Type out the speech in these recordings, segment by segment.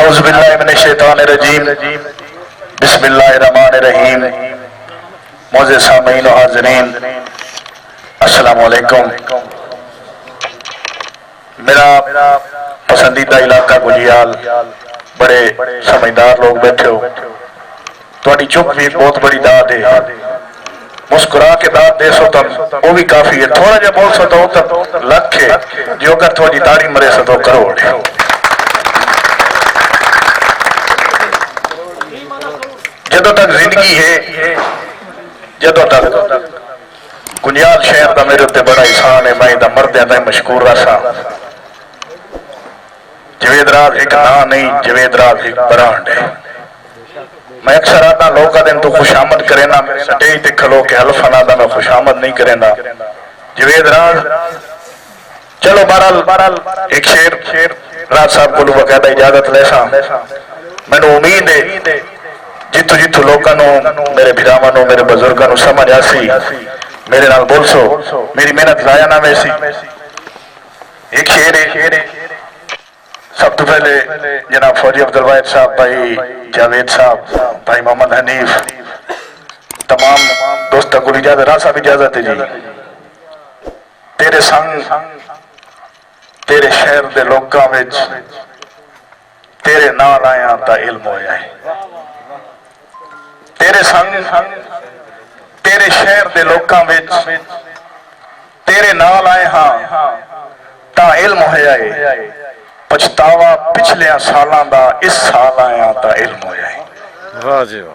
औज़ुबिल्लाहिमिनश्शैतानिर्रजीम बिस्मिल्लाहिर्रहमानिर्रहीम। मौज़े सामीन व हाज़रीन, अस्सलामु अलैकुम। मेरा पसंदीदा इलाका गुजियाल, बड़े समझदार लोग बैठे हो, थोड़ी चुप भी बहुत बड़ी दाद है। मुस्कुरा के दाद दे सो तो वो भी काफी है, थोड़ा जहा बोल सो तो लख है, जो कर थोड़ी ताड़ी मरे सो तो करोड़ है। जदों तक जिंदगी है, जदों तक गुंजाल शहर का मेरे उत्ते बड़ा एहसान है, मैं इदा मरद मशकूर रसा। जवेद राज एक ना नहीं, जवेद राज एक ब्रांड है। मैं अक्सर आता लोग दिन तू खुशामद करे ना, स्टेज ते खलो के हल्फाना दा मैं खुशामद नहीं करेंदा। जवेद राज चलो बहरहाल एक शेर राज साहब को बकायदा इजाजत लेसा। मैनू उम्मीद है जितू जितू लोगों मेरे भिरावां मेरे बुजुर्गों समझ आसी, मेरे नाल बोल सो, मेरी मेहनत लाया ना वैसी। एक शेर है, सब तो पहले जनाब फौजी अब्दुल वाहिद साहब, भाई जावेद साहब, भाई मोहम्मद हनीफ, तमाम दोस्तों को इजाजत, राज साहब इजाजत है जी। तेरे संग तेरे शहर के लोगों में तेरे नाल आया ता इल्म होया है। तेरे संग तेरे शहर के लोगों में तेरे नाल आए हाँ ता इल्म होया है। पछतावा पिछले सालों का इस साल आया ता इल्म होया है।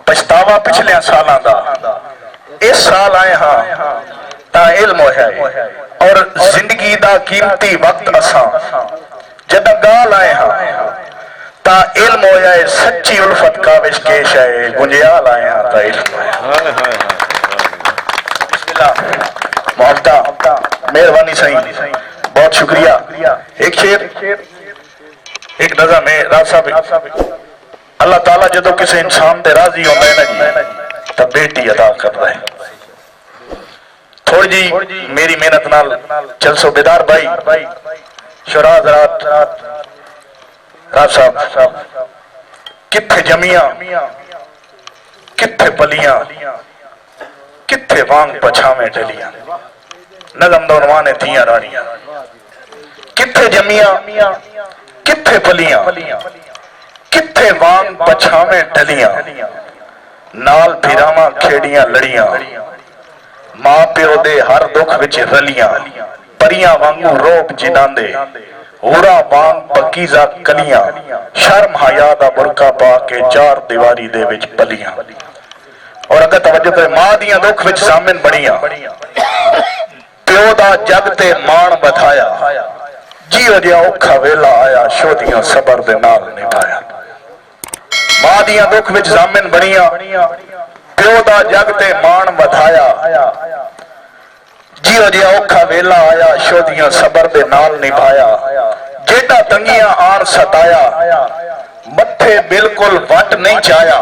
पछतावा पिछले सालों का इस साल आए हाँ ता इल्म होया है। और जिंदगी का कीमती वक्त असा जब गाल आए हाँ ता इल्म होया है। सच्ची उल्फत का विशकेश है, गुंजियाल आए हाँ ता इल्म होया। मुहब्बता मेहरबानी सही, बहुत शुक्रिया। एक शेर एक नज़म है राज साहब, अल्लाह ताला जो किसी इंसान से राजी होता है ना जी, तब बेटी अदा कर रहा है। थोड़ी जी मेरी मेहनत नाल चल सो बेदार भाई शराज राज साहब किथे जमिया किथे पलियां किथे वांग पछावे डलियां। नज़म दा उन्वान है थियां रानियां। किथे जमिया किथे पलियां किथे वांग पछावे डलियां। नाल फिरावां खेड़ियां लड़ियां, मां प्यो दे हर दुख विच रलियां। परियां वांगू रोब जिनांदे हुरा वांग पकीज़ा कलियां। शर्म हया दा बुरका पा के चार दीवारी दे विच पलियां। और अगर तवज्जो करे मां दियां दुख विच सामिन बणियां, प्यो दा जग ते मान बधाया। जियो जिहा औखा वेला आया, शोधियां सबर दे नाल निभाया। मां दियां दुख विच जामिन बणियां, प्यो दा जग ते मान बधाया। जियो जिहा औखा वेला आया, शोधियां सबर दे नाल निभाया। जेड़ा तंगियां आन सताया, मत्थे बिल्कुल वट नहीं चाया।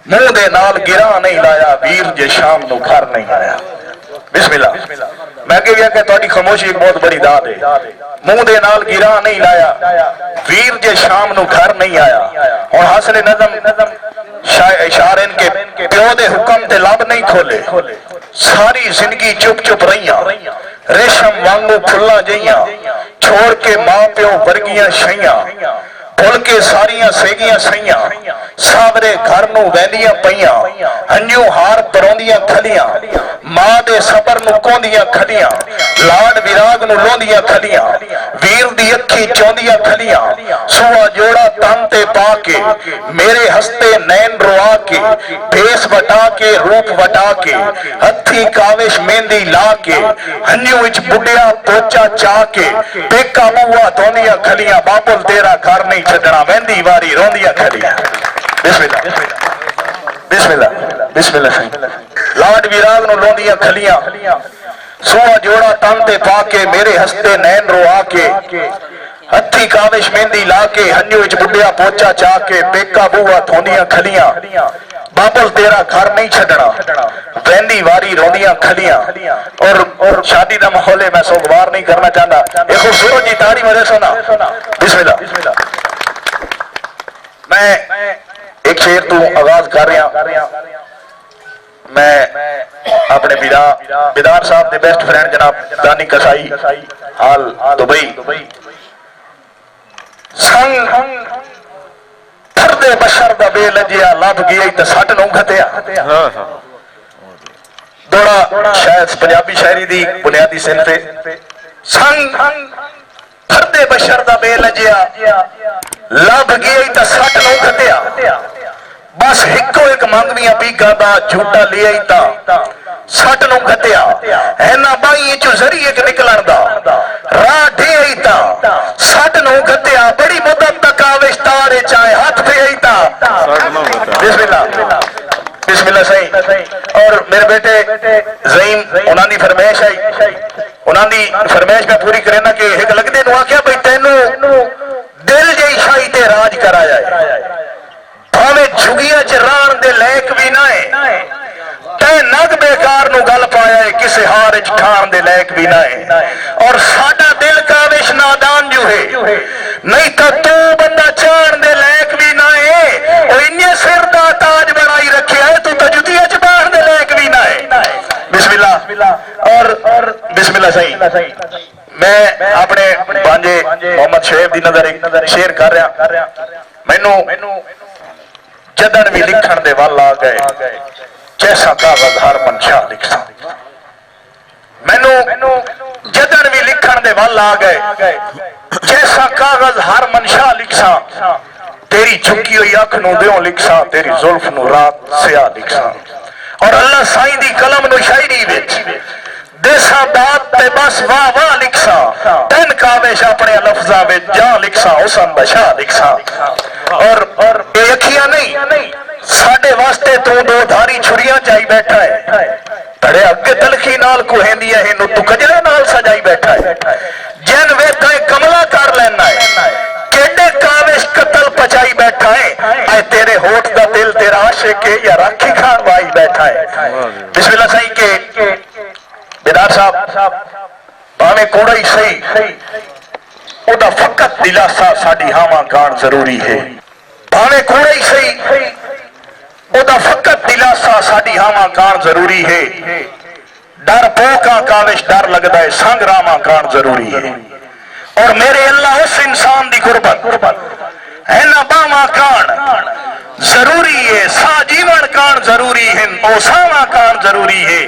मुंह दे नाल गिरा नहीं लाया, वीर जे शाम नू घर नहीं आया। बिस्मिल्लाह। मैं अगे गया कि तुहाडी खामोशी एक बहुत बड़ी दात है। मुंह दे नाल गिरा नहीं लाया, वीर जे शाम नू घर नहीं आया। हुण हासिल नज़म इशारे इनके प्यो दे हुक्म ते लब नहीं खोले। सारी जिंदगी चुप चुप रहियां, रेशम वांगू फुल्लां जइयां। छोड़ के मां प्यो वर्गियां शइयां, भुल के सारियां सेगियां सइयां। सावरे घर नू वैंदियां पईयां, हंझू हार परोंदियां खलियां। मां दे सबर नू कोंदियां खलियां, लाड विराग नू लोंदियां खलियां। वीर दी अखी चौंदियां खलियां, सुआ जोड़ा तन ते पा के मेरे हस्ते नैन रोआ के। भेस वटा के रूप वटा के, हथी काविश मेहंदी ला के। हंझू विच बुढ़िया पोचा चा के, पेका बुआ धोंदियां खलियां। बाबुल तेरा घर नहीं छड़ना, मेहंदी वारी रोंदियां खलियां। बिस्मिल्लाह बिस्मिल्लाह बिस्मिल्लाह। लाड विराग नू लोंदियां खलियां, सुआ जोड़ा तन ते पा के मेरे हस्ते नैन रोआ के। हथी काविश मेहंदी ला के, हंझू विच बुढ़िया पोचा चा के। पेका बुआ धोंदियां खलियां, बाबुल तेरा घर नहीं छड़ना, वहंदी वारी रोंदियां खलियां। और शादी का माहौल है, मैं सोगवार नहीं करना चाहता। एक खूबसूरत जी ताड़ी मजे सुना। बिस्मिल्लाह। तू आगाज कर रहा। मैं अपने बिदार साहब के बेस्ट फ्रेंड जनाब दानी कसाई हाल दुबई संग फरदे बशर दा बेलजिया लभ गया तो सट नूं घतिया। दौड़ा शायद पंजाबी शायरी दी बुनियादी सिंफ संग फरदे बशर दा बेलजिया लभ गया तो सट नूं घतिया। बस हिको एक मंगवियां पीगा दा झूठा लिया ही ता सट नूं घतिया। इन्हां बाई चो जरिए निकलन दा राह ढिया ही ता सट नूं घतिया। बड़ी मुद्दत तक आवेश तारे चाहे हाथ पे ही ता। बिस्मिल्लाह बिस्मिल्लाह सही। और मेरे बेटे ज़ईम उन्हां दी फरमाइश आई, उन्हां दी फरमाइश मैं पूरी करे ना कि एक लगदे नु आख्या भाई तेनू दिल जई शाही ते राज करा जाए भावे झुगिया च राण दे लैक भी ना है तै नग बेकार नु गल पाया है किसे हार च ठाण दे लैक भी ना है। और साडा दिल काविश नादान जो है नहीं तो तू बंदा चाण दे लैक भी ना है। और इन्ने सिर दा ताज बनाई रखे है तू तो जुतिया च बाण दे लैक भी ना है। बिस्मिल्लाह और बिस्मिल्लाह सही। मैं अपने भांजे मोहम्मद शोएब दी नजर एक शेर कर रहा। मैनू जदन भी लिखण दे वल आ गए जैसा कागज हर मनशा लिखसा। मैनू जदन भी लिखण दे वल आ गए जैसा कागज हर मनशा लिखसा। तेरी झुकी हुई अख नू दियों लिखसा तेरी जुल्फ नू रात सिया लिखसा। और अल्लाह साईं दी कलम नू शायरी विच देसा बात ते बस वाह वाह लिखसा। तन कावेश अपने लफ्जा विच जा लिखसा हुसन बशा लिखसा। और ये अखियां नहीं साडे वास्ते तू दो धारी छुरियां चाई बैठा है। तड़े अगे तलखी नाल कुहेंदी है इनू तू कजरे नाल सजाई बैठा है। जिन वेखा कमला कर लेना है केडे कावेश कतल पचाई बैठा है। आए तेरे होठ दा दिल तेरा आशिक है या राखी खान वाई बैठा है। बिस्मिल्लाह सही के बिदार साहब भावे कोड़ा ही सही ओदा फकत दिलासा साडी हावां गाण जरूरी है। भावे कोड़ा ही सही ओदा फकत दिलासा साडी हावां गाण जरूरी है। डर पोका काविश डर लगदा है संग रावां गाण जरूरी है। और मेरे अल्लाह उस इंसान दी गुरबत इन्हां बावां काण जरूरी है। सा जीवन काण जरूरी है ओ सावां काण जरूरी है।